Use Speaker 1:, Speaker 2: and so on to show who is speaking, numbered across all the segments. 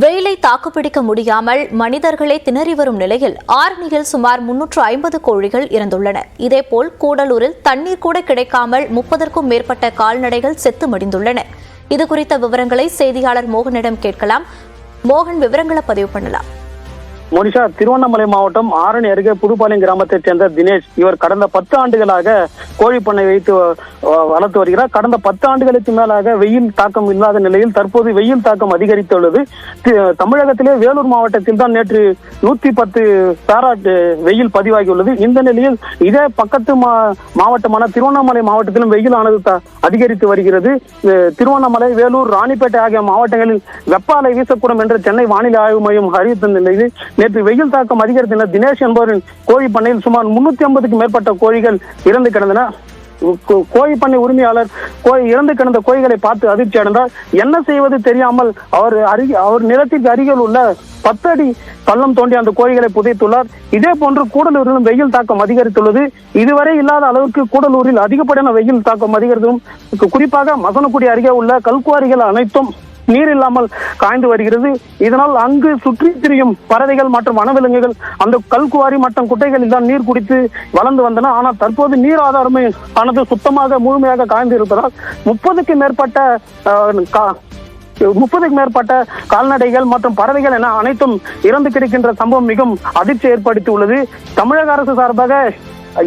Speaker 1: வெயிலை தாக்குப்பிடிக்க முடியாமல் மனிதர்களே திணறி வரும் நிலையில் ஆரணியில் சுமார் 350 கோழிகள் இறந்துள்ளன. இதேபோல் கூடலூரில் தண்ணீர் கூட கிடைக்காமல் 30க்கும் மேற்பட்ட கால்நடைகள் செத்து மடிந்துள்ளன. இதுகுறித்த விவரங்களை செய்தியாளர் மோகனிடம் கேட்கலாம். மோகன், விவரங்களை பதிவு பண்ணலாம்.
Speaker 2: மோனிஷா, திருவண்ணாமலை மாவட்டம் ஆரணி அருகே புதுப்பாளையம் கிராமத்தைச் சேர்ந்த தினேஷ் இவர் கடந்த 10 ஆண்டுகளாக கோழி பண்ணை வைத்து வளர்த்து வருகிறார். கடந்த 10 ஆண்டுகளுக்கு மேலாக வெயில் தாக்கம் இல்லாத நிலையில் தற்போது வெயில் தாக்கம் அதிகரித்துள்ளது. தமிழகத்திலே வேலூர் மாவட்டத்தில் தான் நேற்று 110 பாராட் வெயில் பதிவாகியுள்ளது. இந்த நிலையில் இதே பக்கத்து மாவட்டமான திருவண்ணாமலை மாவட்டத்திலும் வெயிலானது அதிகரித்து வருகிறது. திருவண்ணாமலை, வேலூர், ராணிப்பேட்டை ஆகிய மாவட்டங்களில் வெப்ப அலை வீசக்கூடும் என்று சென்னை வானிலை ஆய்வு மையம் அறிவித்த நிலையில் நேற்று வெயில் தாக்கம் அதிகரித்தன. தினேஷ் என்பவரின் கோழி பண்ணையில் சுமார் 350க்கும் மேற்பட்ட கோழிகள் இறந்து கிடந்தன. கோழி பண்ணை உரிமையாளர் இறந்து கிடந்த கோழிகளை பார்த்து அதிர்ச்சி அடைந்தார். என்ன செய்வது தெரியாமல் அவர் நிலத்திற்கு அருகில் உள்ள 10 அடி பள்ளம் தோண்டி அந்த கோழிகளை புதைத்துள்ளார். இதே போன்று கூடலூரிலும் வெயில் தாக்கம் அதிகரித்துள்ளது. இதுவரை இல்லாத அளவுக்கு கூடலூரில் அதிகப்படியான வெயில் தாக்கம் அதிகரித்தும், குறிப்பாக மசனக்குடி அருகே உள்ள கல்குவாரிகள் அனைத்தும் நீர் இல்லாமல் காய்ந்து வருகிறது. இதனால் அங்கு சுற்றி திரியும் பறவைகள் மற்றும் வனவிலங்குகள் அந்த கல்குவாரி மற்றும் குட்டைகளில் தான் நீர் குடித்து வளர்ந்து வந்தன. ஆனால் தற்போது நீர் ஆதாரமே ஆனது சுத்தமாக முழுமையாக காய்ந்து இருப்பதால் 30க்கும் மேற்பட்ட கால்நடைகள் மற்றும் பறவைகள் என அனைத்தும் இறந்து கிடக்கின்ற சம்பவம் மிகவும் அதிர்ச்சி ஏற்படுத்தி உள்ளது. தமிழக அரசு சார்பாக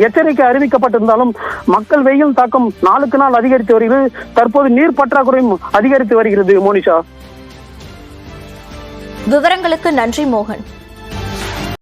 Speaker 2: எச்சரிக்கை அறிவிக்கப்பட்டிருந்தாலும் மக்கள் வெயில் தாக்கம் நாளுக்கு நாள் அதிகரித்து வருகிறது. தற்போது நீர் பற்றாக்குறையும் அதிகரித்து வருகிறது. மோனிஷா,
Speaker 1: விவரங்களுக்கு நன்றி மோகன்.